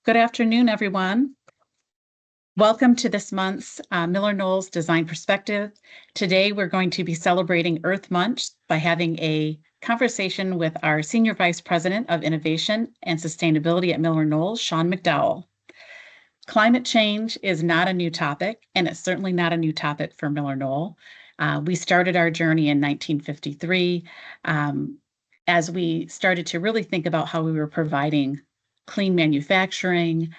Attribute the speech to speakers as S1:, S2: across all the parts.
S1: Good afternoon, everyone. Welcome to this month's MillerKnoll's Design Perspective. Today, we're going to be celebrating Earth Month by having a conversation with our Senior Vice President of Innovation and Sustainability at MillerKnoll, Sean McDowell. Climate change is not a new topic, and it's certainly not a new topic for MillerKnoll. We started our journey in 1953 as we started to really think about how we were providing clean manufacturing,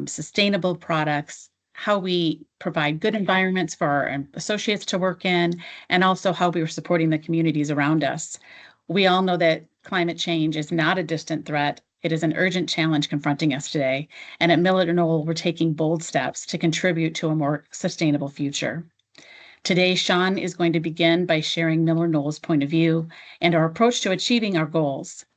S1: sustainable products, how we provide good environments for our associates to work in, and also how we were supporting the communities around us. We all know that climate change is not a distant threat. It is an urgent challenge confronting us today. And at MillerKnoll, we're taking bold steps to contribute to a more sustainable future. Today, Sean is going to begin by sharing MillerKnoll's point of view and our approach to achieving our goals.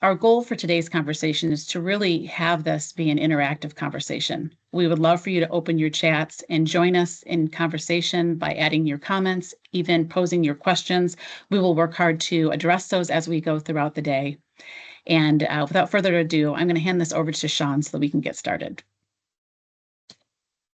S1: Our goal for today's conversation is to really have this be an interactive conversation. We would love for you to open your chats and join us in conversation by adding your comments, even posing your questions. We will work hard to address those as we go throughout the day. And without further ado, I'm going to hand this over to Sean so that we can get started.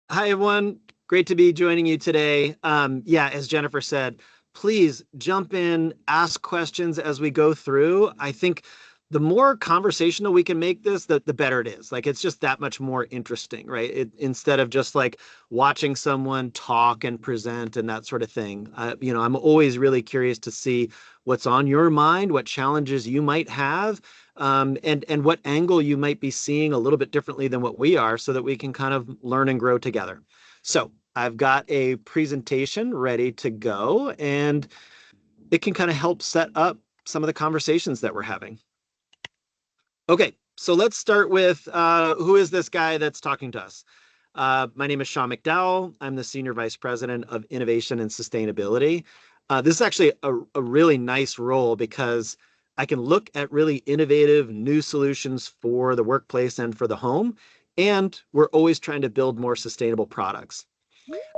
S2: Hi, everyone. Great to be joining you today. As Jennifer said, please jump in, ask questions as we go through. I think the more conversational we can make this, the better it is. Like, it's just that much more interesting, right? Instead of just like watching someone talk and present and that sort of thing. I'm always really curious to see what's on your mind, what challenges you might have, and what angle you might be seeing a little bit differently than what we are, so that we can kind of learn and grow together. So I've got a presentation ready to go, and it can kind of help set up some of the conversations that we're having. Okay, so let's start with who is this guy that's talking to us? My name is Sean McDowell. I'm the Senior Vice President of Innovation and Sustainability. This is actually a really nice role because I can look at really innovative new solutions for the workplace and for the home, and we're always trying to build more sustainable products.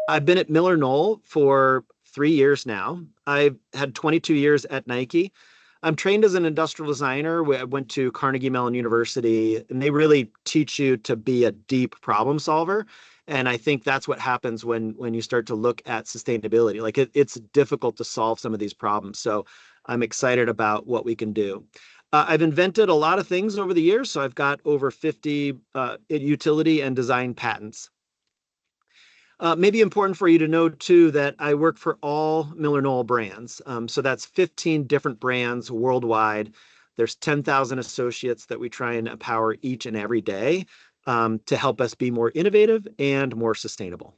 S2: I've been at MillerKnoll for 3 years now. I've had 22 years at Nike. I'm trained as an industrial designer. I went to Carnegie Mellon University, and they really teach you to be a deep problem solver. And I think that's what happens when you start to look at sustainability. Like, it's difficult to solve some of these problems. So I'm excited about what we can do. I've invented a lot of things over the years. So I've got over 50 utility and design patents. Maybe important for you to know, too, that I work for all MillerKnoll brands. So that's 15 different brands worldwide. There's 10,000 associates that we try and empower each and every day to help us be more innovative and more sustainable.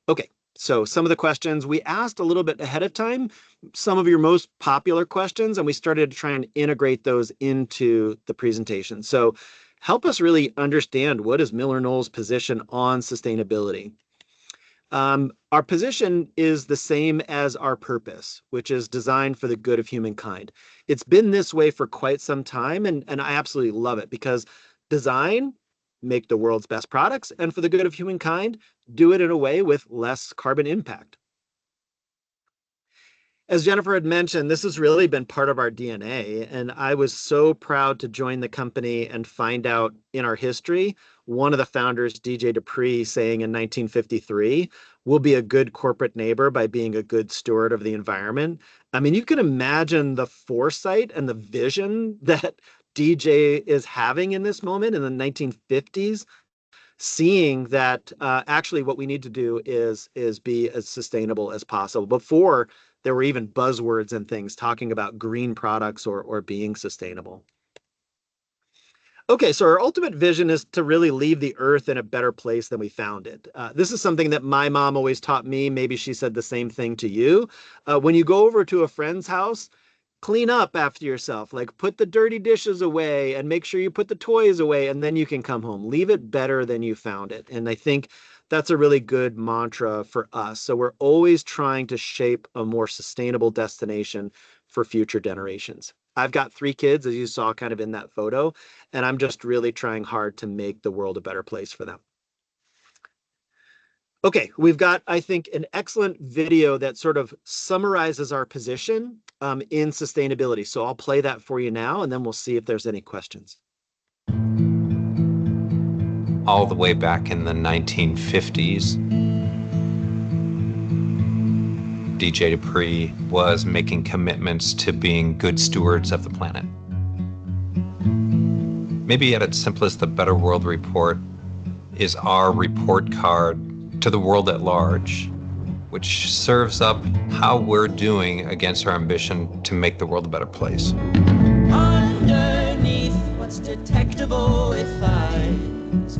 S2: Okay, so some of the questions we asked a little bit ahead of time, some of your most popular questions, and we started to try and integrate those into the presentation. So help us really understand, what is MillerKnoll's position on sustainability? Our position is the same as our purpose, which is designed for the good of humankind. It's been this way for quite some time, and I absolutely love it, because design, make the world's best products, and for the good of humankind, do it in a way with less carbon impact. As Jennifer had mentioned, this has really been part of our DNA, and I was so proud to join the company and find out in our history, one of the founders, DJ Dupree, saying in 1953, "We'll be a good corporate neighbor by being a good steward of the environment." I mean, you can imagine the foresight and the vision that DJ is having in this moment in the 1950s, seeing that actually what we need to do is be as sustainable as possible, before there were even buzzwords and things talking about green products or being sustainable. Okay, so our ultimate vision is to really leave the earth in a better place than we found it. This is something that my mom always taught me. Maybe she said the same thing to you. When you go over to a friend's house, clean up after yourself. Like, put the dirty dishes away and make sure you put the toys away, and then you can come home. Leave it better than you found it. And I think that's a really good mantra for us. So we're always trying to shape a more sustainable destination for future generations. I've got 3 kids, as you saw kind of in that photo, and I'm just really trying hard to make the world a better place for them. Okay, we've got, I think, an excellent video that sort of summarizes our position in sustainability. So I'll play that for you now, and then we'll see if there's any questions.
S3: all the way back in the 1950s. DJ Dupree was making commitments to being good stewards of the planet. Maybe at its simplest, the Better World Report is our report card to the world at large, which serves up how we're doing against our ambition to make the world a better place.
S4: Underneath what's detectable with eyes,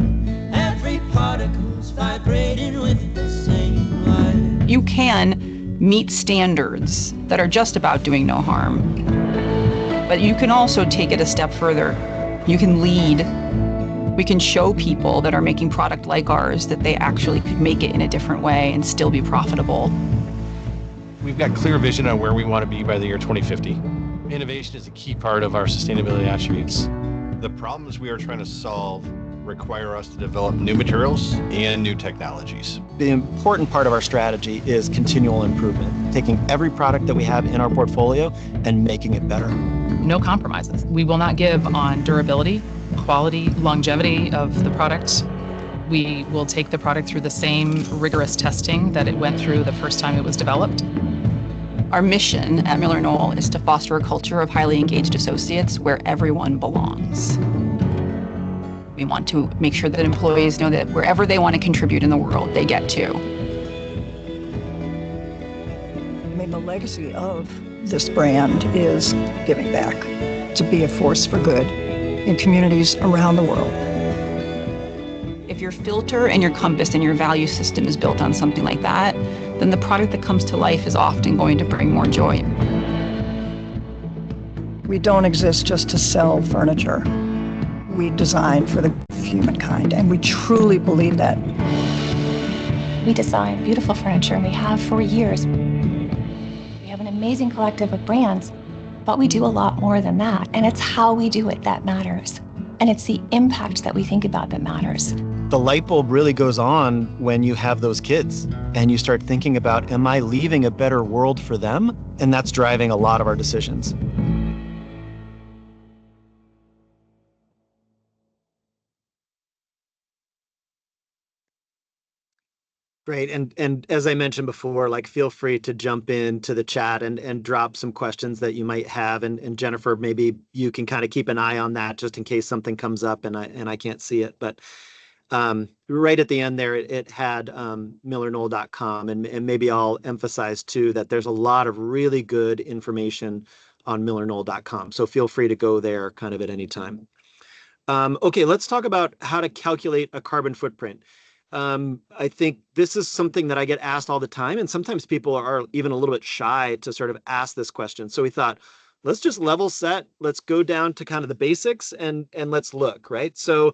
S4: every particle's vibrating with the same light.
S5: You can meet standards that are just about doing no harm, but you can also take it a step further. You can lead. We can show people that are making product like ours that they actually could make it in a different way and still be profitable.
S6: We've got clear vision on where we want to be by the year 2050. Innovation is a key part of our sustainability attributes.
S7: The problems we are trying to solve require us to develop new materials and new technologies.
S8: The important part of our strategy is continual improvement, taking every product that we have in our portfolio and making it better.
S5: No compromises. We will not give on durability, quality, longevity of the product. We will take the product through the same rigorous testing that it went through the first time it was developed. Our mission at MillerKnoll is to foster a culture of highly engaged associates where everyone belongs. We want to make sure that employees know that wherever they want to contribute in the world, they get to.
S9: I mean, the legacy of this brand is giving back, to be a force for good in communities around the world.
S5: If your filter and your compass and your value system is built on something like that, then the product that comes to life is often going to bring more joy.
S9: We don't exist just to sell furniture. We design for the humankind, and we truly believe that.
S10: We design beautiful furniture, and we have for years. We have an amazing collective of brands, but we do a lot more than that, and it's how we do it that matters. And it's the impact that we think about that matters.
S8: The light bulb really goes on when you have those kids and you start thinking about, am I leaving a better world for them? And that's driving a lot of our decisions.
S2: Great. And as I mentioned before, like feel free to jump into the chat and drop some questions that you might have. And Jennifer, maybe you can kind of keep an eye on that just in case something comes up and I can't see it. But right at the end there, it had MillerKnoll.com. And maybe I'll emphasize too that there's a lot of really good information on MillerKnoll.com. So feel free to go there kind of at any time. Okay, let's talk about how to calculate a carbon footprint. I think this is something that I get asked all the time, and sometimes people are even a little bit shy to sort of ask this question. So we thought, let's just level set. Let's go down to kind of the basics and let's look, right? So,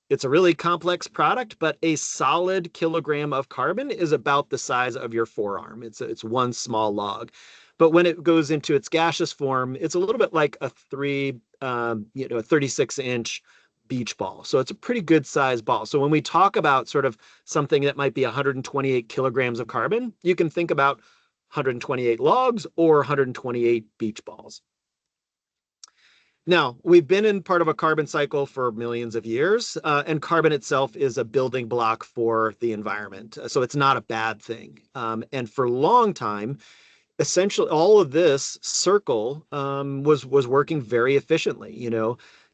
S2: it's a really complex product, but a solid kilogram of carbon is about the size of your forearm. It's one small log. But when it goes into its gaseous form, it's a little bit like a 36-inch beach ball. So it's a pretty good size ball. So when we talk about sort of something that might be 128 kilograms of carbon, you can think about 128 logs or 128 beach balls. Now, we've been in part of a carbon cycle for millions of years, and carbon itself is a building block for the environment. So it's not a bad thing. And for a long time, essentially all of this circle was working very efficiently.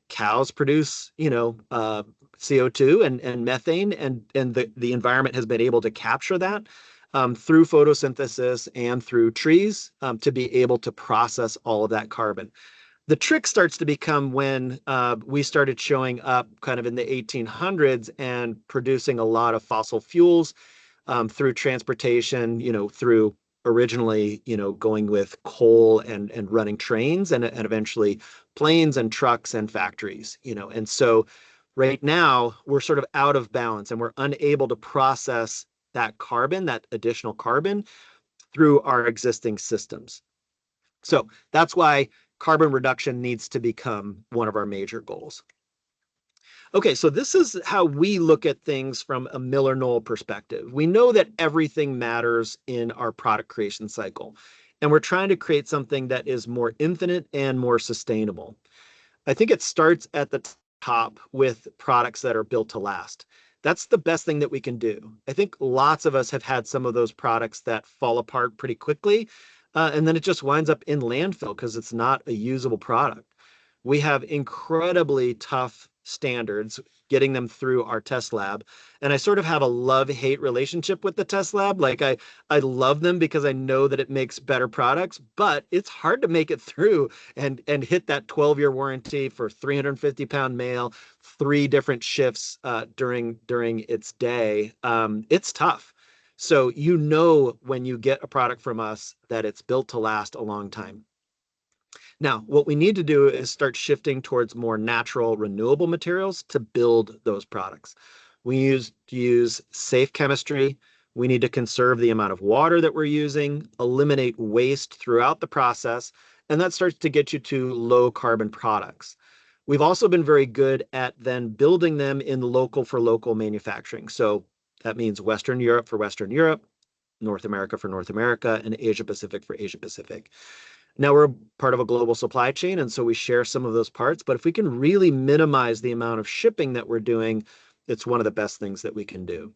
S2: Cows produce, CO2 and methane, and the environment has been able to capture that through photosynthesis and through trees to be able to process all of that carbon. The trick starts to become when we started showing up kind of in the 1800s and producing a lot of fossil fuels through transportation, through originally, going with coal and running trains and eventually planes and trucks and factories, and so right now we're sort of out of balance and we're unable to process that carbon, that additional carbon through our existing systems. So that's why carbon reduction needs to become one of our major goals. Okay, so this is how we look at things from a MillerKnoll perspective. We know that everything matters in our product creation cycle, and we're trying to create something that is more infinite and more sustainable. I think it starts at the top with products that are built to last. That's the best thing that we can do. I think lots of us have had some of those products that fall apart pretty quickly, and then it just winds up in landfill because it's not a usable product. We have incredibly tough standards getting them through our test lab. And I sort of have a love-hate relationship with the test lab. Like I love them because I know that it makes better products, but it's hard to make it through and hit that 12-year warranty for 350-pound male, 3 different shifts during its day. It's tough. So you know when you get a product from us that it's built to last a long time. Now, what we need to do is start shifting towards more natural, renewable materials to build those products. We use safe chemistry. We need to conserve the amount of water that we're using, eliminate waste throughout the process, and that starts to get you to low carbon products. We've also been very good at then building them in local for local manufacturing. So that means Western Europe for Western Europe, North America for North America, and Asia Pacific for Asia Pacific. Now we're part of a global supply chain, and so we share some of those parts. But if we can really minimize the amount of shipping that we're doing, it's one of the best things that we can do.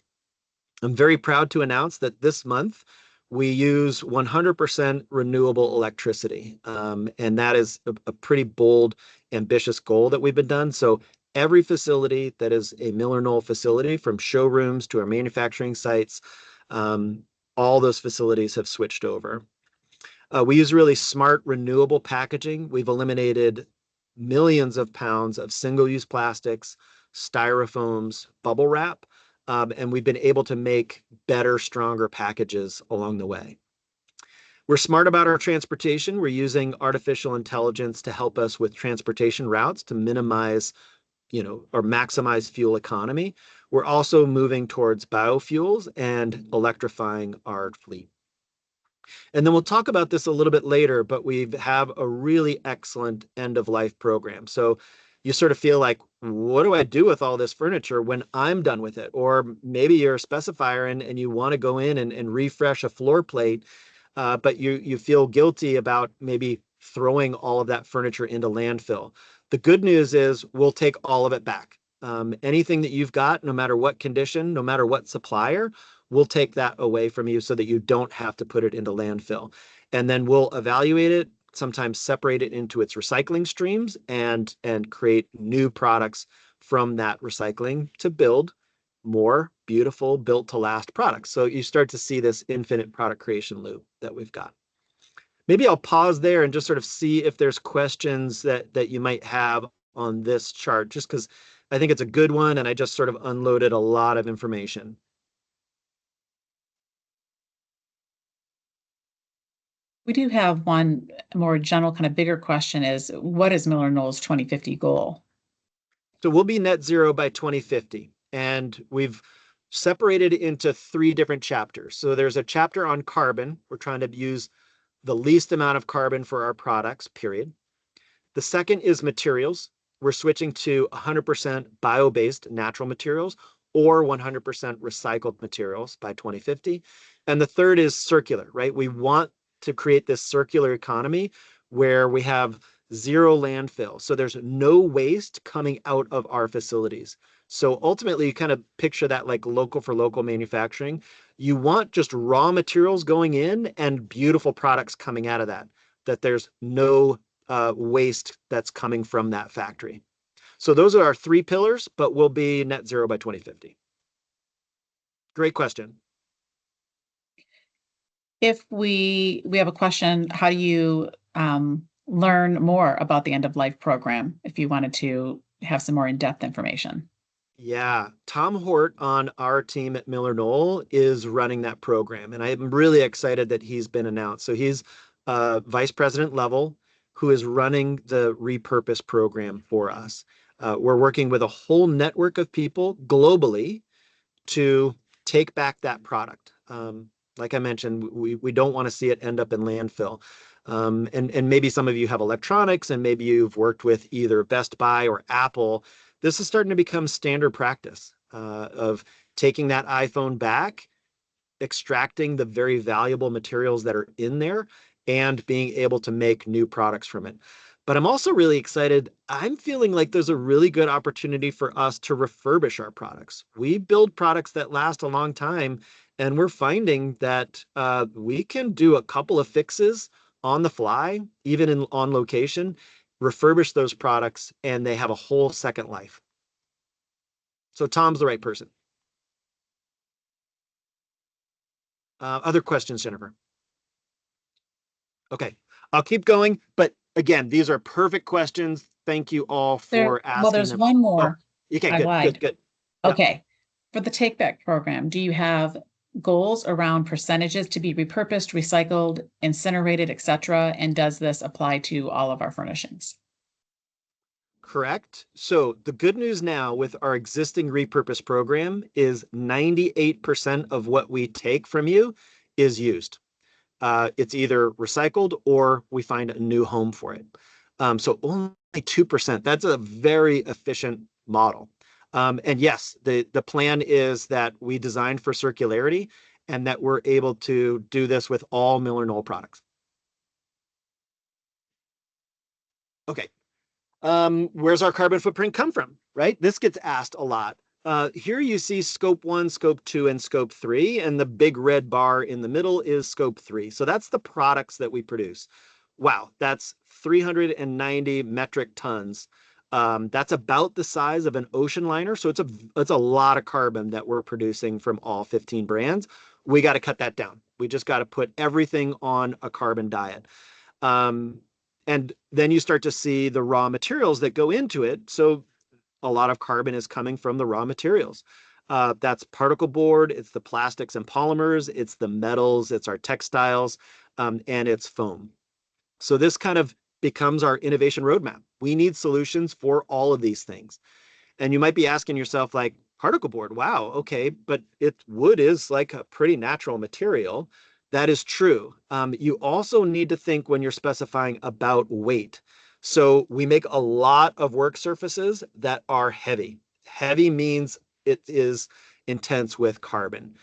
S2: I'm very proud to announce that this month we use 100% renewable electricity. And that is a pretty bold, ambitious goal that we've been done. So every facility that is a MillerKnoll facility, from showrooms to our manufacturing sites, all those facilities have switched over. We use really smart, renewable packaging. We've eliminated millions of pounds of single-use plastics, styrofoams, bubble wrap, and we've been able to make better, stronger packages along the way. We're smart about our transportation. We're using artificial intelligence to help us with transportation routes to minimize, or maximize fuel economy. We're also moving towards biofuels and electrifying our fleet. And then we'll talk about this a little bit later, but we have a really excellent end of life program. So you sort of feel like, what do I do with all this furniture when I'm done with it? Or maybe you're a specifier and you want to go in and refresh a floor plate, but you feel guilty about maybe throwing all of that furniture into landfill. The good news is we'll take all of it back. Anything that you've got, no matter what condition, no matter what supplier, we'll take that away from you so that you don't have to put it into landfill. And then we'll evaluate it, sometimes separate it into its recycling streams and create new products from that recycling to build more beautiful, built to last products. So you start to see this infinite product creation loop that we've got. Maybe I'll pause there and just sort of see if there's questions that you might have on this chart, just because I think it's a good one and I just sort of unloaded a lot of information.
S1: We do have one more general, kind of bigger question is, what is MillerKnoll's 2050 goal?
S2: So we'll be net zero by 2050. And we've separated into 3 different chapters. So there's a chapter on carbon. We're trying to use the least amount of carbon for our products, period. The second is materials. We're switching to 100% bio-based natural materials or 100% recycled materials by 2050. And the third is circular, right? We want to create this circular economy where we have 0 landfill. So there's no waste coming out of our facilities. So ultimately, you kind of picture that like local for local manufacturing. You want just raw materials going in and beautiful products coming out of that there's no waste that's coming from that factory. So those are our 3 pillars, but we'll be net zero by 2050. Great question.
S1: If we have a question, how do you learn more about the end of life program if you wanted to have some more in-depth information?
S2: Yeah, Tom Hort on our team at MillerKnoll is running that program, and I'm really excited that he's been announced. So he's vice president level who is running the repurpose program for us. We're working with a whole network of people globally to take back that product. Like I mentioned, we don't want to see it end up in landfill. And maybe some of you have electronics and maybe you've worked with either Best Buy or Apple. This is starting to become standard practice of taking that iPhone back, extracting the very valuable materials that are in there, and being able to make new products from it. But I'm also really excited. I'm feeling like there's a really good opportunity for us to refurbish our products. We build products that last a long time, and we're finding that we can do a couple of fixes on the fly, even on location, refurbish those products, and they have a whole second life. So Tom's the right person. Other questions, Jennifer? Okay, I'll keep going. But again, these are perfect questions. Thank you all for asking
S1: there's
S2: them.
S1: one more.
S2: Okay,
S1: I
S2: good,
S1: lied.
S2: good. Yep.
S1: Okay. For the take back program, do you have goals around percentages to be repurposed, recycled, incinerated, etc.? And does this apply to all of our furnishings?
S2: Correct. So the good news now with our existing repurpose program is 98% of what we take from you is used. It's either recycled or we find a new home for it. So only 2%. That's a very efficient model. And yes, the plan is that we design for circularity and that we're able to do this with all MillerKnoll products. Okay. Where's our carbon footprint come from, right? This gets asked a lot. Here you see scope 1, scope 2, and scope 3, and the big red bar in the middle is scope 3. So that's the products that we produce. Wow, that's 390 metric tons. That's about the size of an ocean liner. So it's a lot of carbon that we're producing from all 15 brands. We got to cut that down. We just got to put everything on a carbon diet. And then you start to see the raw materials that go into it. So a lot of carbon is coming from the raw materials. That's particle board, it's the plastics and polymers, it's the metals, it's our textiles, and it's foam. So this kind of becomes our innovation roadmap. We need solutions for all of these things. And you might be asking yourself, like, particle board, wow, okay, but wood is like a pretty natural material. That is true. You also need to think when you're specifying about weight. So we make a lot of work surfaces that are heavy. Heavy means it is intense with carbon.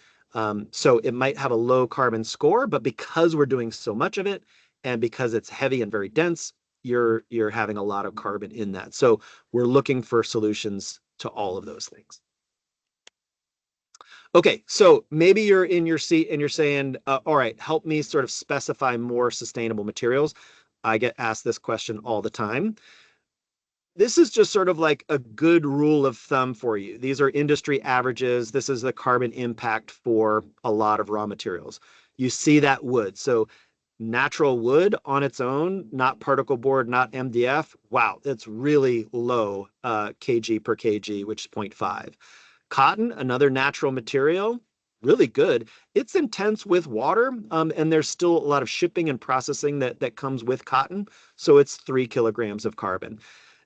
S2: So it might have a low carbon score, but because we're doing so much of it and because it's heavy and very dense, you're having a lot of carbon in that. So we're looking for solutions to all of those things. Okay, so maybe you're in your seat and you're saying, all right, help me sort of specify more sustainable materials. I get asked this question all the time. This is just sort of like a good rule of thumb for you. These are industry averages. This is the carbon impact for a lot of raw materials. You see that wood. So natural wood on its own, not particle board, not MDF. Wow, it's really low kg per kg, which is 0.5. Cotton, another natural material, really good. It's intense with water, and there's still a lot of shipping and processing that comes with cotton. So it's 3 kilograms of carbon.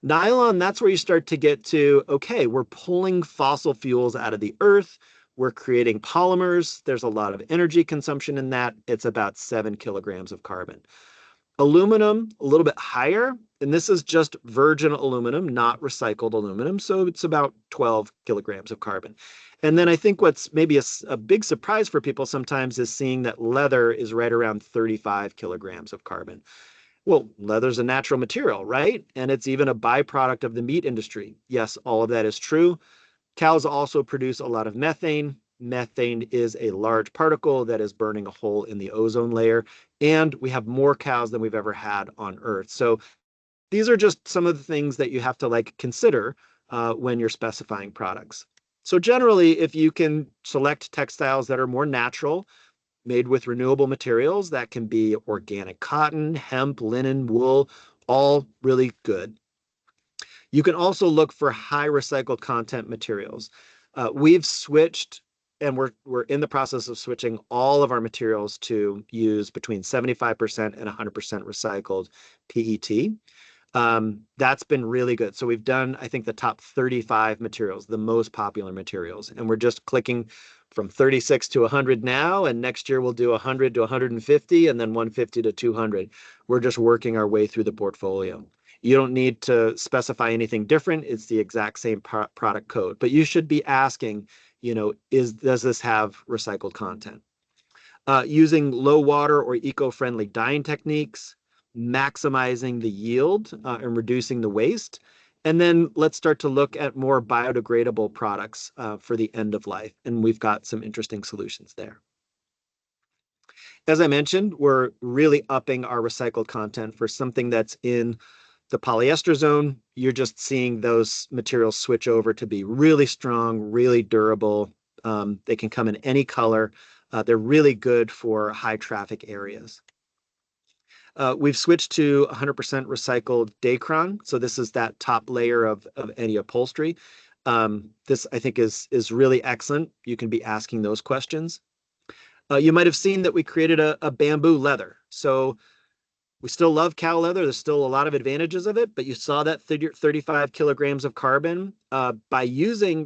S2: Nylon, that's where you start to get to, okay, we're pulling fossil fuels out of the earth. We're creating polymers. There's a lot of energy consumption in that. It's about 7 kilograms of carbon. Aluminum, a little bit higher, and this is just virgin aluminum, not recycled aluminum, so it's about 12 kilograms of carbon. And then I think what's maybe a big surprise for people sometimes is seeing that leather is right around 35 kilograms of carbon. Well, leather's a natural material, right? And it's even a byproduct of the meat industry. Yes, all of that is true. Cows also produce a lot of methane. Methane is a large particle that is burning a hole in the ozone layer, and we have more cows than we've ever had on Earth. So these are just some of the things that you have to consider when you're specifying products. So generally, if you can select textiles that are more natural, made with renewable materials, that can be organic cotton, hemp, linen, wool, all really good. You can also look for high recycled content materials. We've switched, and we're in the process of switching all of our materials to use between 75% and 100% recycled PET. That's been really good. So we've done, I think, the top 35 materials, the most popular materials, and we're just clicking from 36 to 100 now, and next year we'll do 100 to 150, and then 150 to 200. We're just working our way through the portfolio. You don't need to specify anything different. It's the exact same product code, but you should be asking, does this have recycled content? Using low water or eco-friendly dyeing techniques, maximizing the yield and reducing the waste. And then let's start to look at more biodegradable products for the end of life. And we've got some interesting solutions there. As I mentioned, we're really upping our recycled content for something that's in the polyester zone. You're just seeing those materials switch over to be really strong, really durable. They can come in any color. They're really good for high traffic areas. We've switched to 100% recycled Dacron. So this is that top layer of any upholstery. This, I think, is really excellent. You can be asking those questions. You might have seen that we created a bamboo leather. So we still love cow leather. There's still a lot of advantages of it, but you saw that 35 kilograms of carbon. By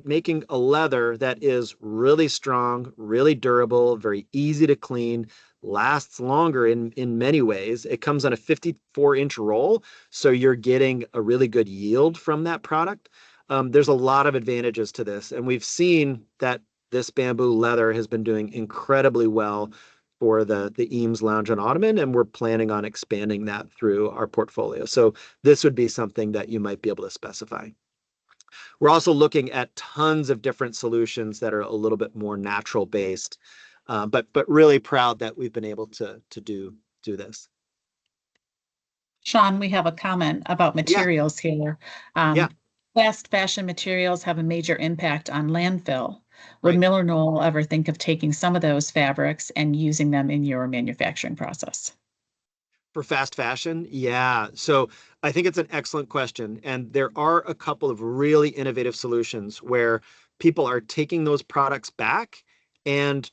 S2: making a leather that is really strong, really durable, very easy to clean, lasts longer in many ways. It comes on a 54-inch roll, so you're getting a really good yield from that product. There's a lot of advantages to this, and we've seen that this bamboo leather has been doing incredibly well for the Eames Lounge and Ottoman, and we're planning on expanding that through our portfolio. So this would be something that you might be able to specify. We're also looking at tons of different solutions that are a little bit more natural based, but really proud that we've been able to do this.
S1: Sean, we have a comment about materials here.
S2: Yeah.
S1: Fast fashion materials have a major impact on landfill. Would
S2: Right.
S1: MillerKnoll ever think of taking some of those fabrics and using them in your manufacturing process?
S2: For fast fashion? Yeah. So I think it's an excellent question. And there are a couple of really innovative solutions where people are taking those products back and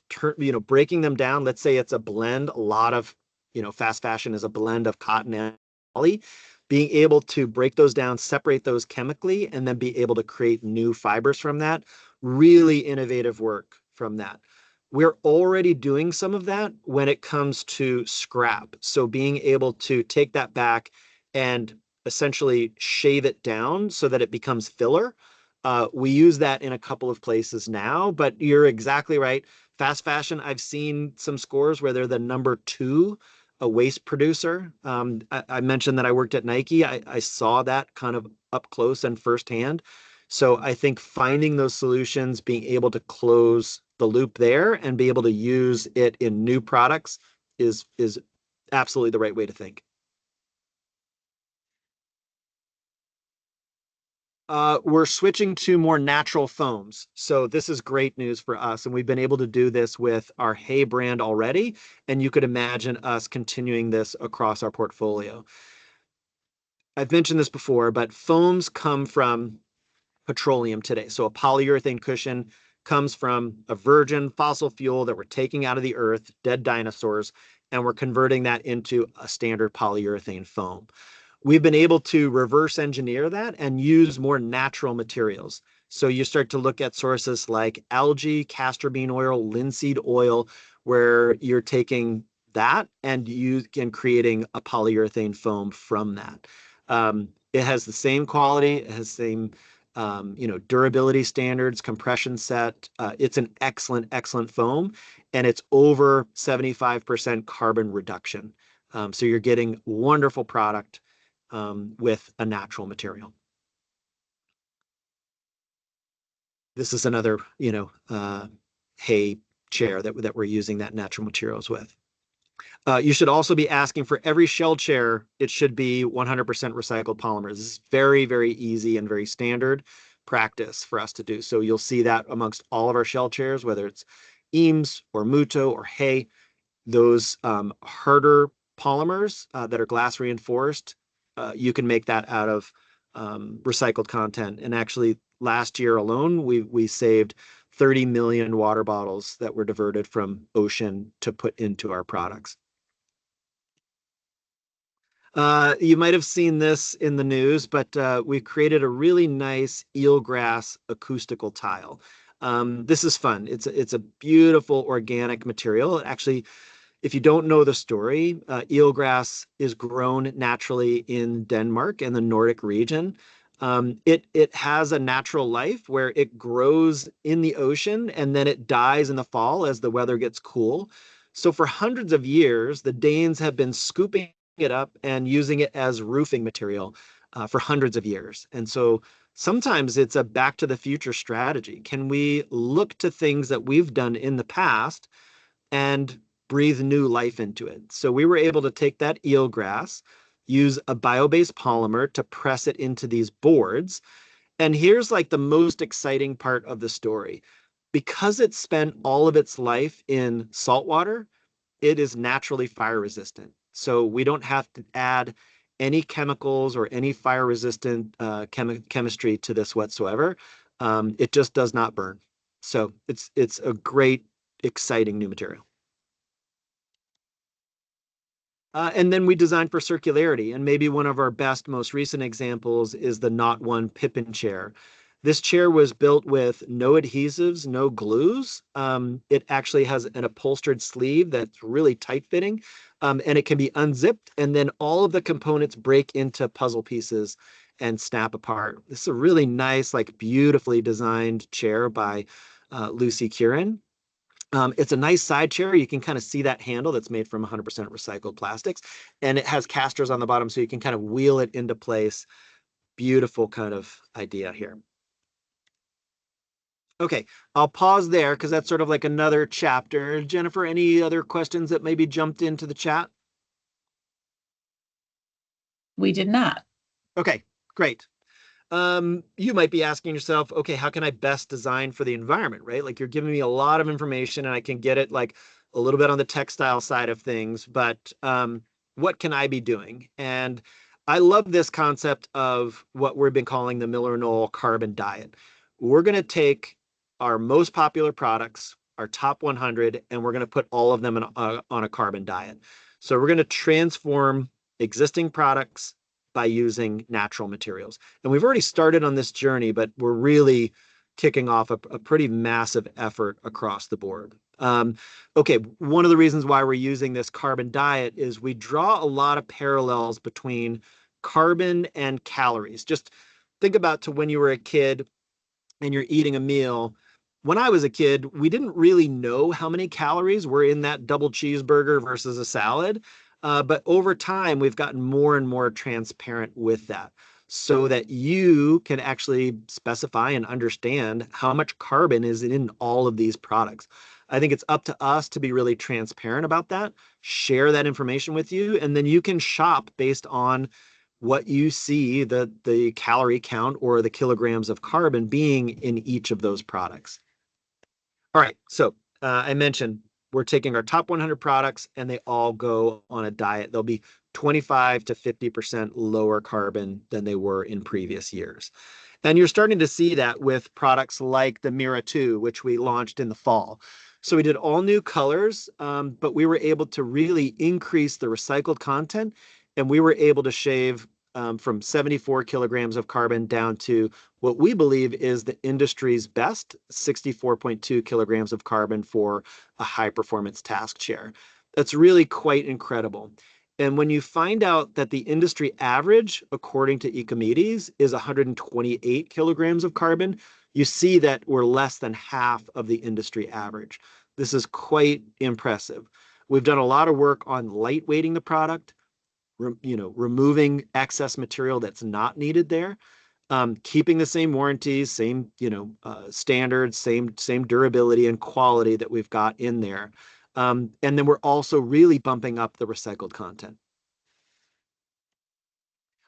S2: breaking them down. Let's say it's a blend. A lot of, fast fashion is a blend of cotton and poly. Being able to break those down, separate those chemically, and then be able to create new fibers from that. Really innovative work from that. We're already doing some of that when it comes to scrap. So being able to take that back and essentially shave it down so that it becomes filler. We use that in a couple of places now, but you're exactly right. Fast fashion, I've seen some scores where they're the number 2 a waste producer. I mentioned that I worked at Nike. I saw that kind of up close and firsthand. So I think finding those solutions, being able to close the loop there and be able to use it in new products is absolutely the right way to think. We're switching to more natural foams. So this is great news for us. And we've been able to do this with our Hay brand already. And you could imagine us continuing this across our portfolio. I've mentioned this before, but foams come from petroleum today. So a polyurethane cushion comes from a virgin fossil fuel that we're taking out of the earth, dead dinosaurs, and we're converting that into a standard polyurethane foam. We've been able to reverse engineer that and use more natural materials. So you start to look at sources like algae, castor bean oil, linseed oil, where you're taking that and creating a polyurethane foam from that. It has the same quality, it has the same durability standards, compression set. It's an excellent foam, and it's over 75% carbon reduction. So you're getting wonderful product with a natural material. This is another, hay chair that we're using that natural materials with. You should also be asking for every shell chair, it should be 100% recycled polymers. This is very, very easy and very standard practice for us to do. So you'll see that amongst all of our shell chairs, whether it's Eames or Muto or Hay, those harder polymers that are glass reinforced, you can make that out of recycled content. And actually last year alone, we saved 30 million water bottles that were diverted from ocean to put into our products. You might have seen this in the news, but we created a really nice eelgrass acoustical tile. This is fun. It's a beautiful organic material. Actually, if you don't know the story, eelgrass is grown naturally in Denmark and the Nordic region. It has a natural life where it grows in the ocean and then it dies in the fall as the weather gets cool. So for hundreds of years, the Danes have been scooping it up and using it as roofing material for hundreds of years. And so sometimes it's a back to the future strategy. Can we look to things that we've done in the past and breathe new life into it? So we were able to take that eelgrass, use a bio-based polymer to press it into these boards. And here's like the most exciting part of the story. Because it spent all of its life in salt water, it is naturally fire resistant. So we don't have to add any chemicals or any fire resistant chemistry to this whatsoever. It just does not burn. So it's a great, exciting new material. And then we designed for circularity. And maybe one of our best, most recent examples is the Knot One Pippin chair. This chair was built with no adhesives, no glues. It actually has an upholstered sleeve that's really tight fitting, and it can be unzipped. And then all of the components break into puzzle pieces and snap apart. This is a really nice, like beautifully designed chair by Lucy Curran. It's a nice side chair. You can kind of see that handle that's made from 100% recycled plastics. And it has casters on the bottom so you can kind of wheel it into place. Beautiful kind of idea here. Okay, I'll pause there because that's sort of like another chapter. Jennifer, any other questions that maybe jumped into the chat?
S1: We did not.
S2: Okay, great. You might be asking yourself, okay, how can I best design for the environment, right? Like you're giving me a lot of information and I can get it like a little bit on the textile side of things, but what can I be doing? And I love this concept of what we've been calling the MillerKnoll carbon diet. We're going to take our most popular products, our top 100, and we're going to put all of them on a carbon diet. So we're going to transform existing products by using natural materials. And we've already started on this journey, but we're really kicking off a pretty massive effort across the board. Okay, one of the reasons why we're using this carbon diet is we draw a lot of parallels between carbon and calories. Just think about to when you were a kid and you're eating a meal. When I was a kid, we didn't really know how many calories were in that double cheeseburger versus a salad. But over time, we've gotten more and more transparent with that so that you can actually specify and understand how much carbon is in all of these products. I think it's up to us to be really transparent about that, share that information with you, and then you can shop based on what you see the calorie count or the kilograms of carbon being in each of those products. All right, so I mentioned we're taking our top 100 products and they all go on a diet. They'll be 25 to 50% lower carbon than they were in previous years. And you're starting to see that with products like the Mira 2, which we launched in the fall. So we did all new colors, but we were able to really increase the recycled content, and we were able to shave from 74 kilograms of carbon down to what we believe is the industry's best 64.2 kilograms of carbon for a high performance task chair. That's really quite incredible. And when you find out that the industry average, according to Ecomedes, is 128 kilograms of carbon, you see that we're less than half of the industry average. This is quite impressive. We've done a lot of work on lightweighting the product, removing excess material that's not needed there, keeping the same warranties, same, standards, same durability and quality that we've got in there. And then we're also really bumping up the recycled content.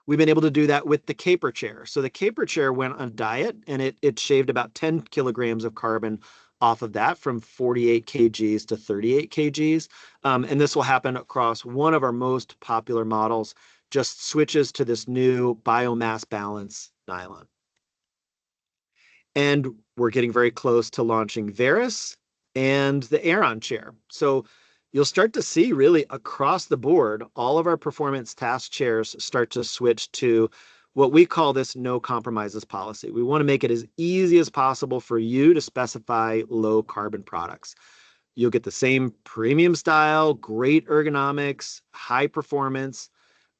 S2: We've been able to do that with the Caper chair. So the Caper chair went on a diet and it shaved about 10 kilograms of carbon off of that from 48 kgs to 38 kgs. And this will happen across one of our most popular models, just switches to this new biomass balance nylon. And we're getting very close to launching Veris and the Aeron chair. So you'll start to see really across the board, all of our performance task chairs start to switch to what we call this no compromises policy. We want to make it as easy as possible for you to specify low carbon products. You'll get the same premium style, great ergonomics, high performance.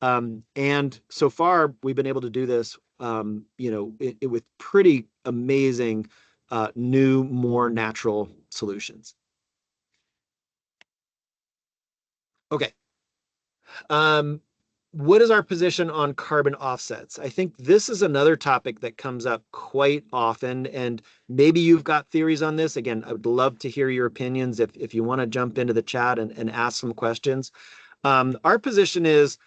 S2: And so far, we've been able to do this, with pretty amazing, new, more natural solutions. Okay. what is our position on carbon offsets? I think this is another topic that comes up quite often, and maybe you've got theories on this. Again, I would love to hear your opinions if you want to jump into the chat and ask some questions. Our position is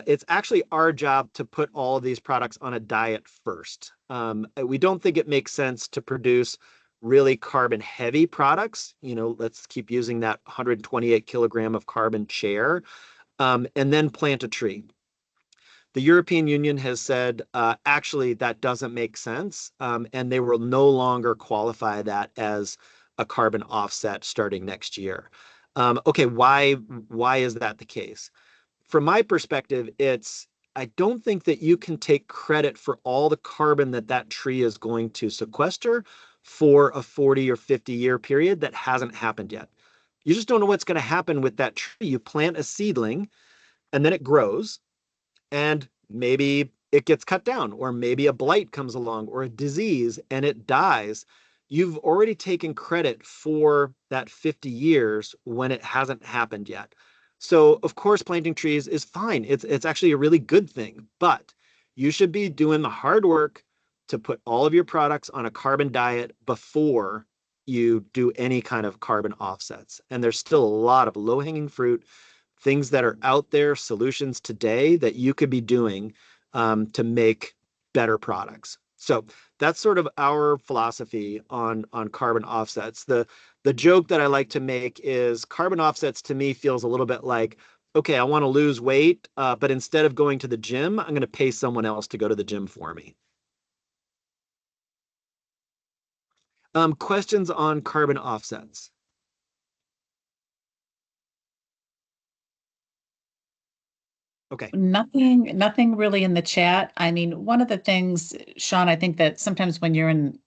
S2: it's actually our job to put all of these products on a diet first. We don't think it makes sense to produce really carbon heavy products. Let's keep using that 128 kilogram of carbon chair, and then plant a tree. The European Union has said, actually, that doesn't make sense, and they will no longer qualify that as a carbon offset starting next year. Okay, why is that the case? From my perspective, I don't think that you can take credit for all the carbon that tree is going to sequester for a 40 or 50-year period that hasn't happened yet. You just don't know what's going to happen with that tree. You plant a seedling, and then it grows, and maybe it gets cut down, or maybe a blight comes along or a disease and it dies. You've already taken credit for that 50 years when it hasn't happened yet. So of course, planting trees is fine. It's actually a really good thing, but you should be doing the hard work to put all of your products on a carbon diet before you do any kind of carbon offsets. And there's still a lot of low-hanging fruit, things that are out there, solutions today that you could be doing to make better products. So that's sort of our philosophy on carbon offsets. The joke that I like to make is carbon offsets to me feels a little bit like, okay, I want to lose weight, but instead of going to the gym, I'm going to pay someone else to go to the gym for me. Questions on carbon offsets? Okay.
S1: Nothing really in the chat. I mean, one of the things, Sean, I think that sometimes when you're in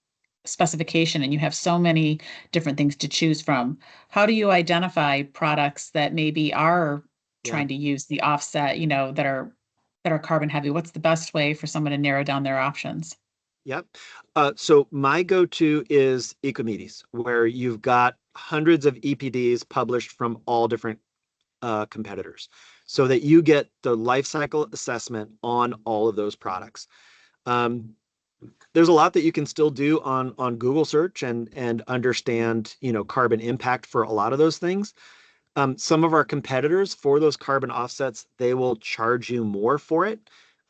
S1: specification and you have so many different things to choose from, how do you identify products that maybe are trying to use the offset, that are carbon heavy? What's the best way for someone to narrow down their options?
S2: Yep. So my go-to is Ecomedes, where you've got hundreds of EPDs published from all different competitors, so that you get the life cycle assessment on all of those products. There's a lot that you can still do on Google search and understand, carbon impact for a lot of those things. Some of our competitors, for those carbon offsets, they will charge you more for it,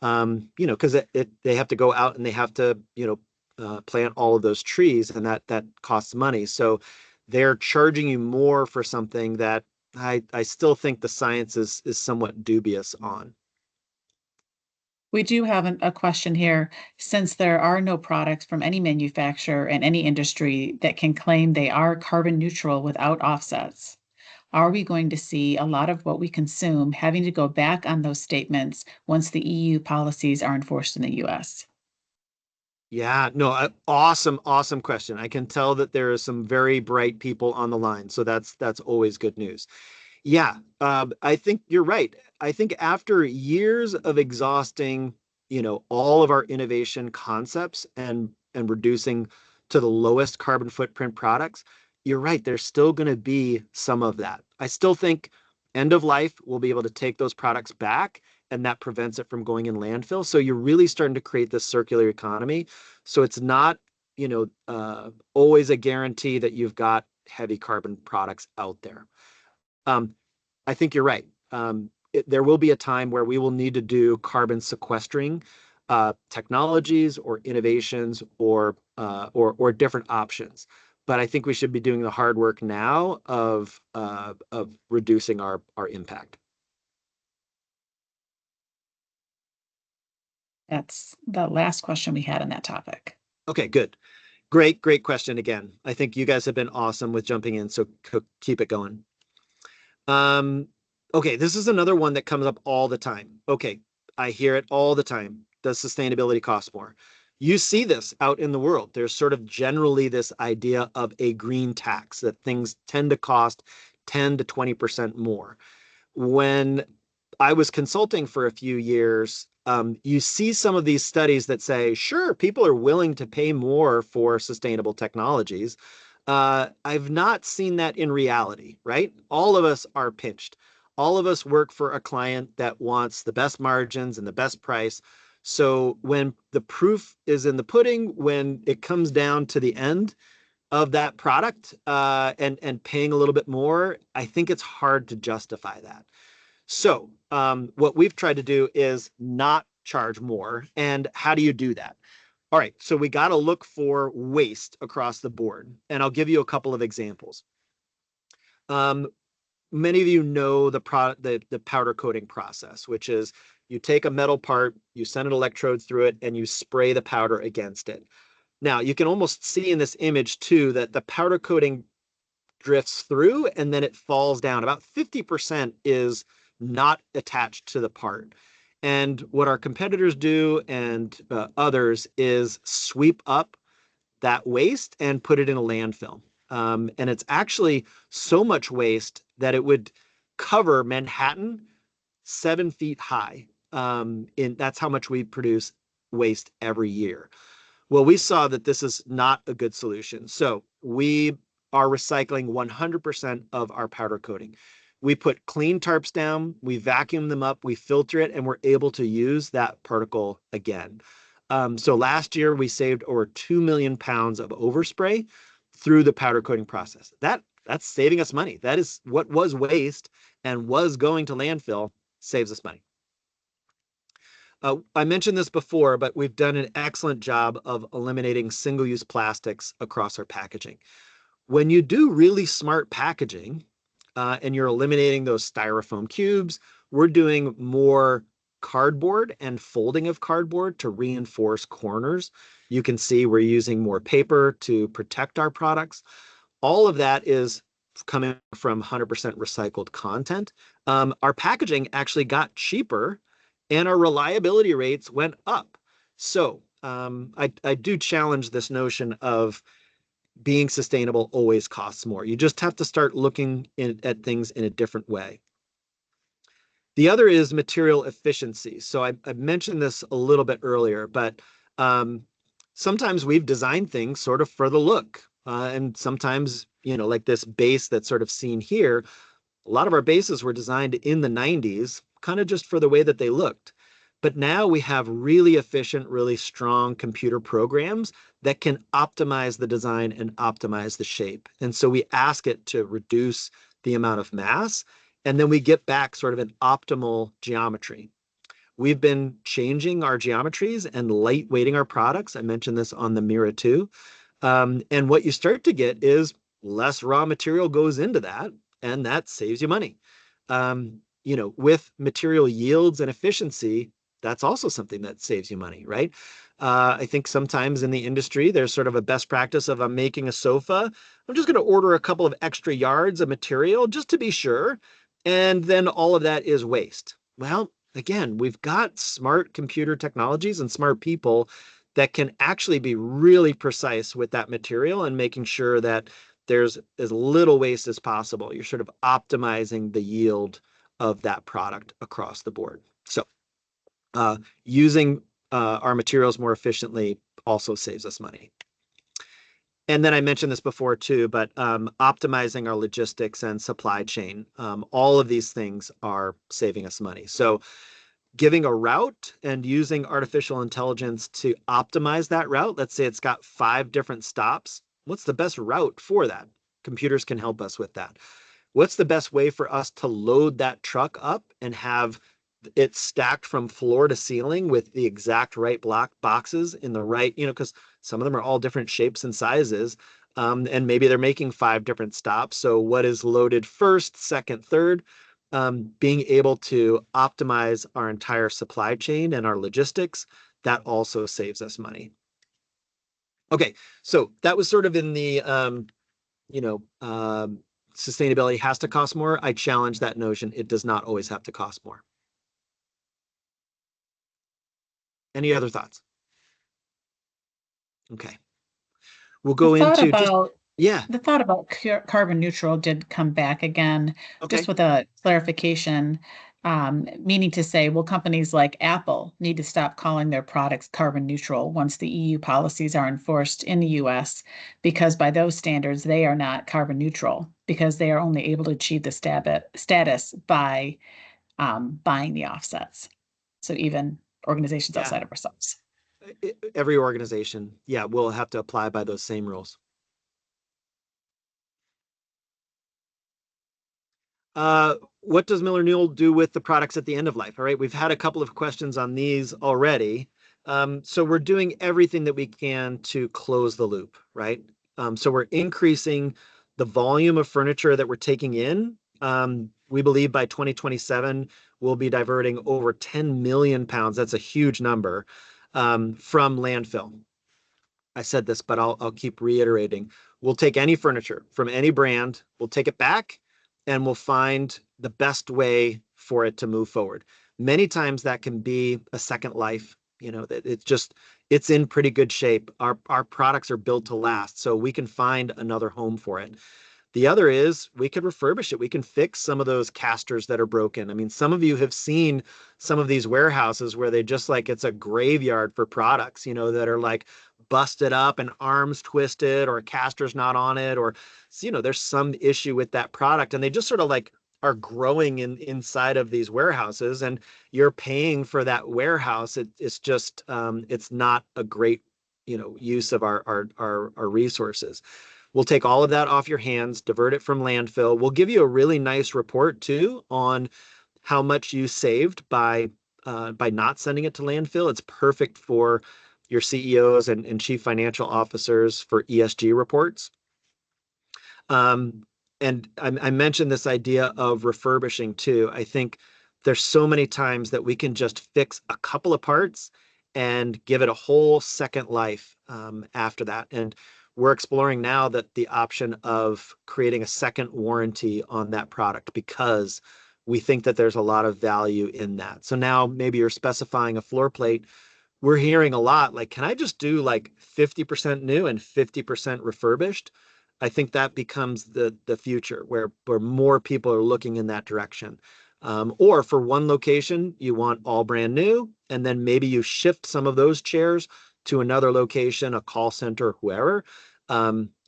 S2: because they have to go out and they have to, plant all of those trees, and that costs money. So they're charging you more for something that I still think the science is somewhat dubious on.
S1: We do have a question here. Since there are no products from any manufacturer and any industry that can claim they are carbon neutral without offsets, are we going to see a lot of what we consume having to go back on those statements once the EU policies are enforced in the US?
S2: Yeah, no, awesome question. I can tell that there are some very bright people on the line, so that's always good news. Yeah, I think you're right. I think after years of exhausting, all of our innovation concepts and reducing to the lowest carbon footprint products, you're right. There's still going to be some of that. I still think end of life, we'll be able to take those products back, and that prevents it from going in landfill. So you're really starting to create this circular economy. So it's not, always a guarantee that you've got heavy carbon products out there. I think you're right. There will be a time where we will need to do carbon sequestering technologies or innovations or different options. But I think we should be doing the hard work now of reducing our impact.
S1: That's the last question we had on that topic.
S2: Okay, good. Great question again. I think you guys have been awesome with jumping in, so keep it going. Okay, this is another one that comes up all the time. Okay, I hear it all the time. Does sustainability cost more? You see this out in the world. There's sort of generally this idea of a green tax, that things tend to cost 10 to 20% more. When I was consulting for a few years, you see some of these studies that say, sure, people are willing to pay more for sustainable technologies. I've not seen that in reality, right? All of us are pinched. All of us work for a client that wants the best margins and the best price. So when the proof is in the pudding, when it comes down to the end of that product, and paying a little bit more, I think it's hard to justify that. So what we've tried to do is not charge more. And how do you do that? All right, so we got to look for waste across the board. And I'll give you a couple of examples. Many of you know the powder coating process, which is you take a metal part, you send an electrode through it, and you spray the powder against it. Now, you can almost see in this image too that the powder coating drifts through and then it falls down. About 50% is not attached to the part. And what our competitors do and others is sweep up that waste and put it in a landfill. And it's actually so much waste that it would cover Manhattan 7 feet high. That's how much we produce waste every year. Well, we saw that this is not a good solution. So we are recycling 100% of our powder coating. We put clean tarps down, we vacuum them up, we filter it, and we're able to use that particle again. So last year we saved over 2 million pounds of overspray through the powder coating process. That's saving us money. That is what was waste and was going to landfill, saves us money. I mentioned this before, but we've done an excellent job of eliminating single-use plastics across our packaging. When you do really smart packaging, and you're eliminating those styrofoam cubes, we're doing more cardboard and folding of cardboard to reinforce corners. You can see we're using more paper to protect our products. All of that is coming from 100% recycled content. Our packaging actually got cheaper and our reliability rates went up. So I do challenge this notion of being sustainable always costs more. You just have to start looking at things in a different way. The other is material efficiency. So I mentioned this a little bit earlier, but sometimes we've designed things sort of for the look. And sometimes, like this base that's sort of seen here, a lot of our bases were designed in the 90s, kind of just for the way that they looked. But now we have really efficient, really strong computer programs that can optimize the design and optimize the shape. And so we ask it to reduce the amount of mass, and then we get back sort of an optimal geometry. We've been changing our geometries and lightweighting our products. I mentioned this on the Mira too. And what you start to get is less raw material goes into that, and that saves you money. With material yields and efficiency, that's also something that saves you money, right? I think sometimes in the industry, there's sort of a best practice of I'm making a sofa. I'm just going to order a couple of extra yards of material just to be sure. And then all of that is waste. Well, again, we've got smart computer technologies and smart people that can actually be really precise with that material and making sure that there's as little waste as possible. You're sort of optimizing the yield of that product across the board. So using our materials more efficiently also saves us money. And then I mentioned this before too, but optimizing our logistics and supply chain, all of these things are saving us money. So giving a route and using artificial intelligence to optimize that route. Let's say it's got 5 different stops. What's the best route for that? Computers can help us with that. What's the best way for us to load that truck up and have it stacked from floor to ceiling with the exact right block boxes in the right, because some of them are all different shapes and sizes. And maybe they're making 5 different stops. So what is loaded first, second, third? Being able to optimize our entire supply chain and our logistics, that also saves us money. Okay, so that was sort of in the, sustainability has to cost more. I challenge that notion. It does not always have to cost more. Any other thoughts? Okay. We'll go into
S1: the thought about carbon neutral did come back again,
S2: Okay.
S1: just with a clarification. Meaning to say, well, companies like Apple need to stop calling their products carbon neutral once the EU policies are enforced in the US, because by those standards, they are not carbon neutral because they are only able to achieve the status by buying the offsets. So even organizations
S2: Yeah.
S1: outside of ourselves.
S2: Every organization, yeah, will have to apply by those same rules. What does MillerKnoll do with the products at the end of life? All right, we've had a couple of questions on these already. So we're doing everything that we can to close the loop, right? So we're increasing the volume of furniture that we're taking in. We believe by 2027, we'll be diverting over 10 million pounds. That's a huge number from landfill. I said this, but I'll keep reiterating. We'll take any furniture from any brand, we'll take it back, and we'll find the best way for it to move forward. Many times that can be a second life. You know, that it's in pretty good shape. Our products are built to last, so we can find another home for it. The other is we could refurbish it. We can fix some of those casters that are broken. I mean, some of you have seen some of these warehouses where they just like it's a graveyard for products, you know, that are like busted up and arms twisted or a caster's not on it, or, you know, there's some issue with that product and they just sort of like are growing inside of these warehouses and you're paying for that warehouse. It's just, it's not a great, you know, use of our resources. We'll take all of that off your hands, divert it from landfill. We'll give you a really nice report too on how much you saved by not sending it to landfill. It's perfect for your CEOs and chief financial officers for ESG reports. And I mentioned this idea of refurbishing too. I think there's so many times that we can just fix a couple of parts and give it a whole second life after that. And we're exploring now that the option of creating a second warranty on that product because we think that there's a lot of value in that. So now maybe you're specifying a floor plate. We're hearing a lot like, can I just do like 50% new and 50% refurbished? I think that becomes the future where more people are looking in that direction. Or for one location, you want all brand new, and then maybe you shift some of those chairs to another location, a call center, whoever,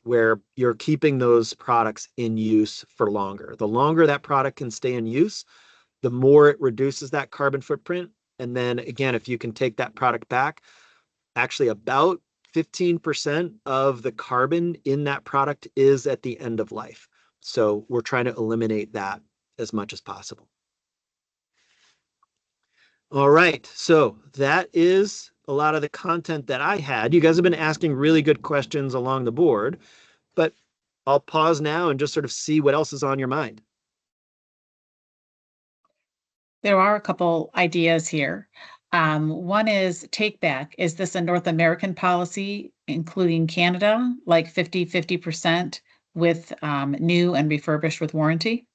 S2: where you're keeping those products in use for longer. The longer that product can stay in use, the more it reduces that carbon footprint. And then again, if you can take that product back, actually about 15% of the carbon in that product is at the end of life. So we're trying to eliminate that as much as possible. All right, so that is a lot of the content that I had. You guys have been asking really good questions along the board, but I'll pause now and just sort of see what else is on your mind.
S1: There are a couple ideas here. One is take back. Is this a North American policy, including Canada, like 50% with new and refurbished with warranty?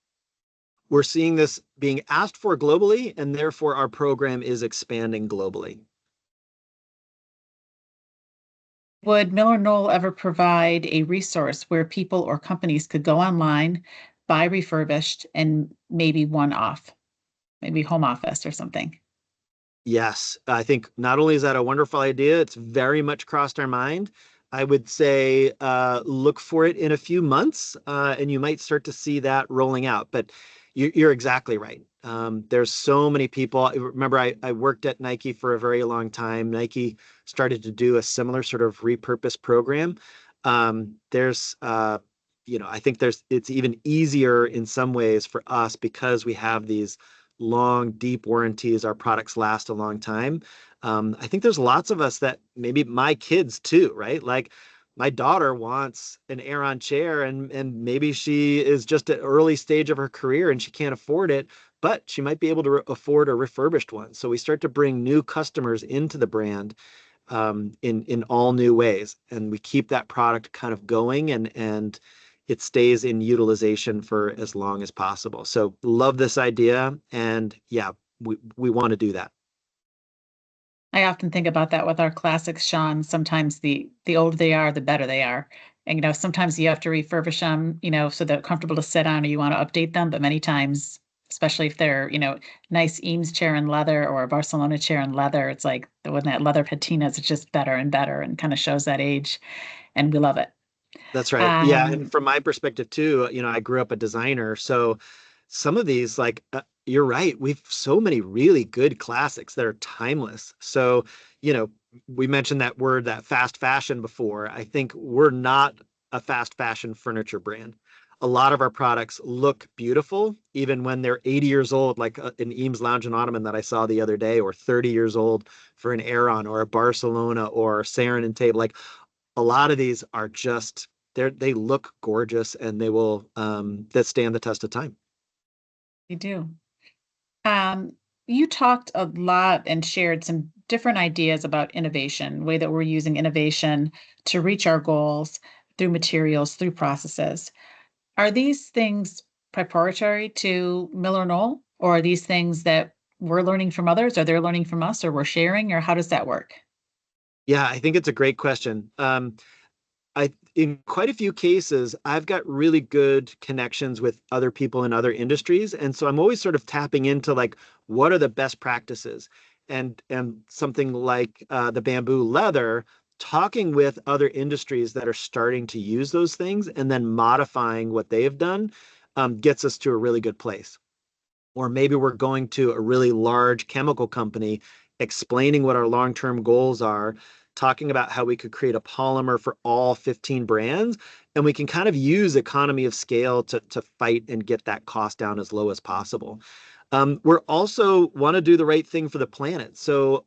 S2: We're seeing this being asked for globally, and therefore our program is expanding globally.
S1: Would MillerKnoll ever provide a resource where people or companies could go online, buy refurbished, and maybe one off, maybe home office or something?
S2: Yes, I think not only is that a wonderful idea, it's very much crossed our mind. I would say look for it in a few months, and you might start to see that rolling out. But you're exactly right. There's so many people. Remember, I worked at Nike for a very long time. Nike started to do a similar sort of repurpose program. I think it's even easier in some ways for us because we have these long, deep warranties. Our products last a long time. I think there's lots of us that maybe my kids too, right? Like my daughter wants an Aeron chair and maybe she is just at early stage of her career and she can't afford it, but she might be able to afford a refurbished one. So we start to bring new customers into the brand in all new ways. And we keep that product kind of going and it stays in utilization for as long as possible. So love this idea. And yeah, we want to do that.
S1: I often think about that with our classics, Sean. Sometimes the older they are, the better they are. And, sometimes you have to refurbish them, so they're comfortable to sit on or you want to update them. But many times especially if they're, nice Eames chair in leather or a Barcelona chair in leather. It's like when that leather patinas, it's just better and better and kind of shows that age, and we love it.
S2: That's right. Yeah, and
S1: Um,
S2: from my perspective too, I grew up a designer, so some of these, like, you're right, we've so many really good classics that are timeless. So, you know, we mentioned that word, that fast fashion before. I think we're not a fast fashion furniture brand. A lot of our products look beautiful, even when they're 80 years old, like an Eames Lounge and Ottoman that I saw the other day, or 30 years old for an Aeron or a Barcelona or Sarin and table. Like, a lot of these are just they look gorgeous, and they will that stand the test of time.
S1: we do. Um, you talked a lot and shared some different ideas about innovation, way that we're using innovation to reach our goals through materials, through processes. Are these things proprietary to MillerKnoll, or are these things that we're learning from others, or they're learning from us, or we're sharing, or how does that work?
S2: Yeah, I think it's a great question. In quite a few cases, I've got really good connections with other people in other industries. And so I'm always sort of tapping into, like, what are the best practices? And something like the bamboo leather, talking with other industries that are starting to use those things and then modifying what they have done, gets us to a really good place. Or maybe we're going to a really large chemical company, explaining what our long-term goals are, talking about how we could create a polymer for all 15 brands, and we can kind of use economy of scale to fight and get that cost down as low as possible. We're also want to do the right thing for the planet. So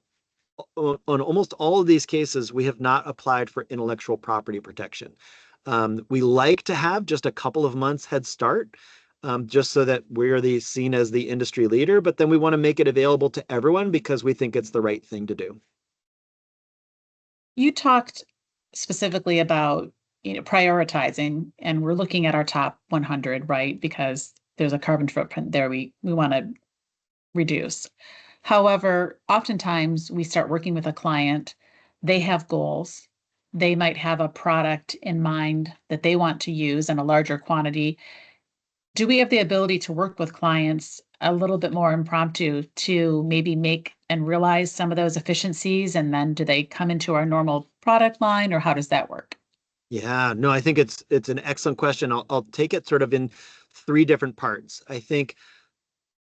S2: on almost all of these cases, we have not applied for intellectual property protection. We like to have just a couple of months head start, just so that we're seen as the industry leader, but then we want to make it available to everyone because we think it's the right thing to do.
S1: You talked specifically about, prioritizing, and we're looking at our top 100, right? Because there's a carbon footprint there we want to reduce. However, oftentimes we start working with a client, they have goals. They might have a product in mind that they want to use in a larger quantity. Do we have the ability to work with clients a little bit more impromptu to maybe make and realize some of those efficiencies? And then do they come into our normal product line, or how does that work?
S2: Yeah, no, I think it's an excellent question. I'll take it sort of in three different parts. I think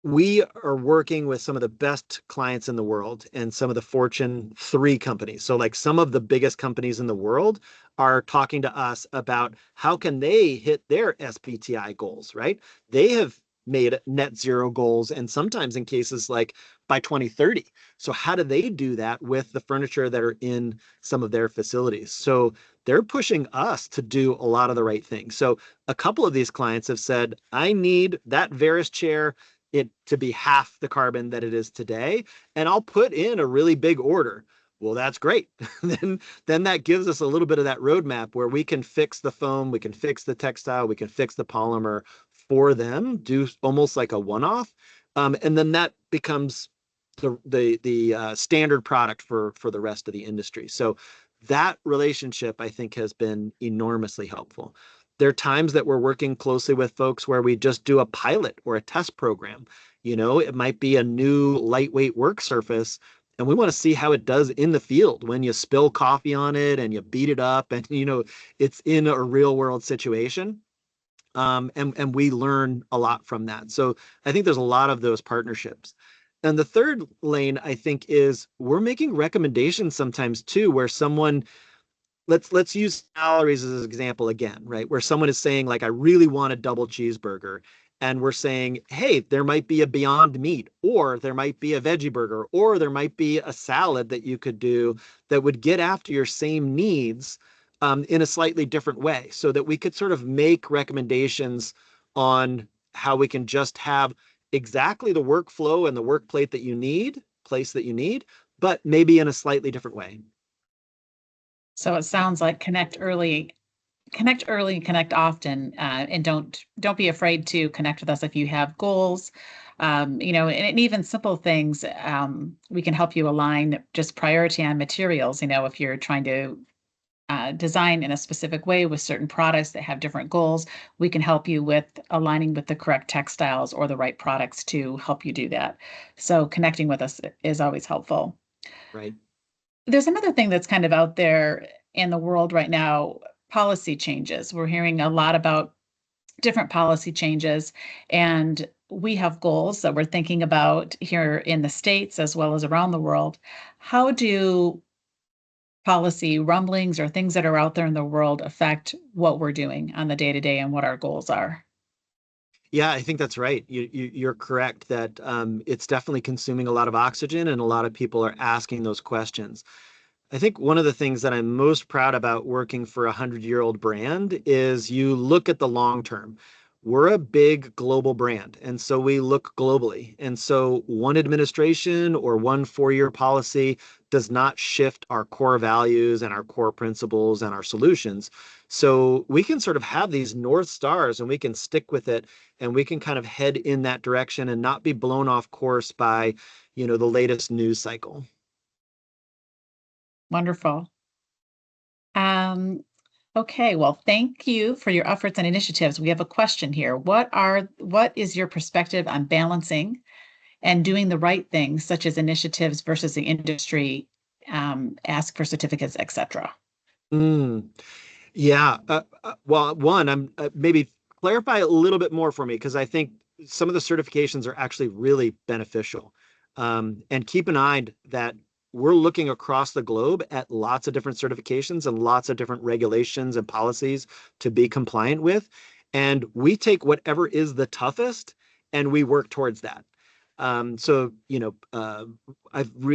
S2: we are working with some of the best clients in the world and some of the Fortune 3 companies. So, like, some of the biggest companies in the world are talking to us about how can they hit their SBTI goals, right? They have made net zero goals, and sometimes in cases like by 2030. So how do they do that with the furniture that are in some of their facilities? So they're pushing us to do a lot of the right things. So a couple of these clients have said, I need that Veris chair it to be half the carbon that it is today, and I'll put in a really big order. Well, that's great. then that gives us a little bit of that roadmap where we can fix the foam, we can fix the textile, we can fix the polymer for them, do almost like a one-off, and then that becomes the standard product for the rest of the industry. So that relationship, I think, has been enormously helpful. There are times that we're working closely with folks where we just do a pilot or a test program. It might be a new lightweight work surface, and we want to see how it does in the field when you spill coffee on it and you beat it up, and it's in a real world situation. And we learn a lot from that. So I think there's a lot of those partnerships. And the third lane, I think, is we're making recommendations sometimes too, where someone, let's use salaries as an example again, right? Where someone is saying, like, I really want a double cheeseburger. And we're saying, hey, there might be a Beyond Meat, or there might be a veggie burger, or there might be a salad that you could do that would get after your same needs, in a slightly different way, so that we could sort of make recommendations on how we can just have exactly the workflow and the work plate that you need, place that you need, but maybe in a slightly different way.
S1: So it sounds like connect early, connect often, and don't be afraid to connect with us if you have goals. And even simple things, we can help you align just priority on materials. If you're trying to design in a specific way with certain products that have different goals, we can help you with aligning with the correct textiles or the right products to help you do that. So connecting with us is always helpful.
S2: Right.
S1: There's another thing that's kind of out there in the world right now, policy changes. We're hearing a lot about different policy changes, and we have goals that we're thinking about here in the States as well as around the world. How do policy rumblings or things that are out there in the world affect what we're doing on the day to day and what our goals are?
S2: Yeah, I think that's right. You're correct that it's definitely consuming a lot of oxygen, and a lot of people are asking those questions. I think one of the things that I'm most proud about working for a 100-year-old brand is you look at the long term. We're a big global brand, and so we look globally. And so one administration or one 4-year policy does not shift our core values and our core principles and our solutions. So we can sort of have these North Stars and we can stick with it, and we can kind of head in that direction and not be blown off course by, the latest news cycle.
S1: Wonderful. Okay, well, thank you for your efforts and initiatives. We have a question here. What is your perspective on balancing and doing the right things, such as initiatives versus the industry, ask for certificates, etc.?
S2: Yeah. Well, one, I'm maybe clarify a little bit more for me, because I think some of the certifications are actually really beneficial. And keep in mind that we're looking across the globe at lots of different certifications and lots of different regulations and policies to be compliant with. And we take whatever is the toughest and we work towards that. So,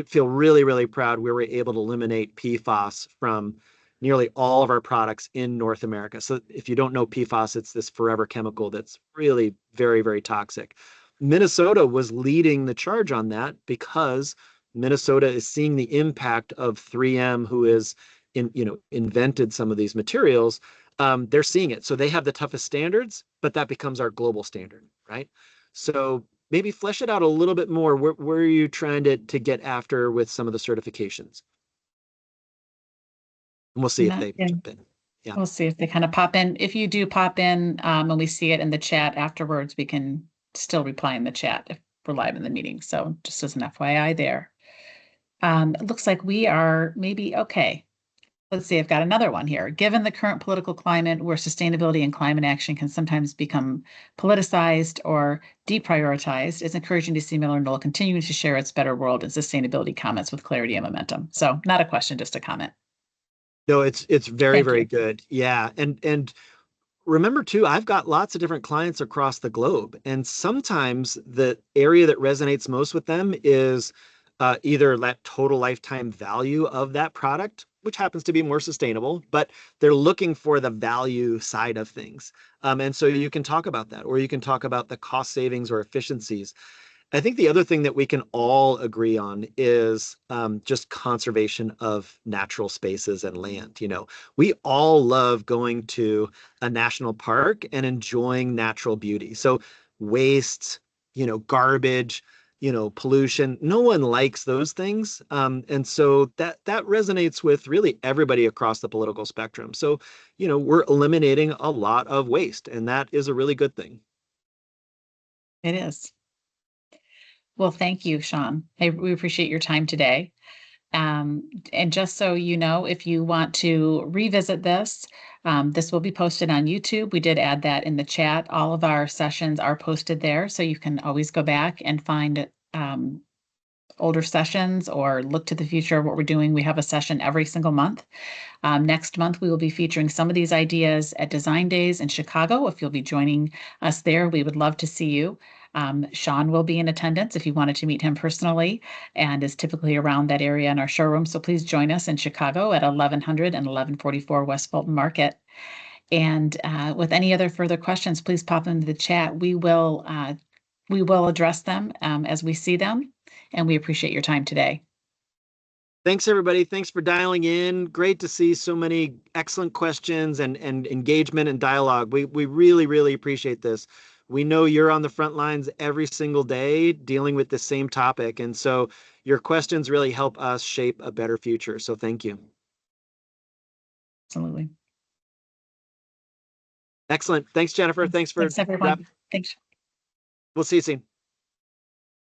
S2: feel really, really proud we were able to eliminate PFAS from nearly all of our products in North America. So if you don't know PFAS, it's this forever chemical that's really very, very toxic. Minnesota was leading the charge on that because Minnesota is seeing the impact of 3M, who is invented some of these materials. They're seeing it. So they have the toughest standards, but that becomes our global standard, right? So maybe flesh it out a little bit more. Where are you trying to get after with some of the certifications? And we'll see if they jump in. Yeah.
S1: We'll see if they kind of pop in. If you do pop in and we see it in the chat afterwards, we can still reply in the chat if we're live in the meeting. So just as an FYI there. It looks like we are maybe okay. Let's see, I've got another one here. Given the current political climate where sustainability and climate action can sometimes become politicized or deprioritized, it's encouraging to see MillerKnoll continuing to share its better world and sustainability comments with clarity and momentum. So not a question, just a comment.
S2: No, it's very,
S1: Thank
S2: very
S1: you.
S2: good. Yeah. And remember too, I've got lots of different clients across the globe, and sometimes the area that resonates most with them is either that total lifetime value of that product, which happens to be more sustainable, but they're looking for the value side of things. And so you can talk about that, or you can talk about the cost savings or efficiencies. I think the other thing that we can all agree on is just conservation of natural spaces and land. We all love going to a national park and enjoying natural beauty. So waste, garbage, pollution, no one likes those things. And so that resonates with really everybody across the political spectrum. So, we're eliminating a lot of waste, and that is a really good thing.
S1: It is. Well, thank you, Sean. We appreciate your time today. And just so you know, if you want to revisit this, this will be posted on YouTube. We did add that in the chat. All of our sessions are posted there, so you can always go back and find older sessions or look to the future of what we're doing. We have a session every single month. Next month, we will be featuring some of these ideas at Design Days in Chicago. If you'll be joining us there, we would love to see you. Sean will be in attendance if you wanted to meet him personally, and is typically around that area in our showroom. So please join us in Chicago at 1100 and 1144 West Fulton Market. And with any other further questions, please pop into the chat. We will address them as we see them, and we appreciate your time today.
S2: Thanks, everybody. Thanks for dialing in. Great to see so many excellent questions and engagement and dialogue. We really, really appreciate this. We know you're on the front lines every single day dealing with the same topic. And so your questions really help us shape a better future. So thank you.
S1: Absolutely.
S2: Excellent. Thanks, Jennifer. Thanks for
S1: Thanks, everyone. Thanks.
S2: We'll see you soon.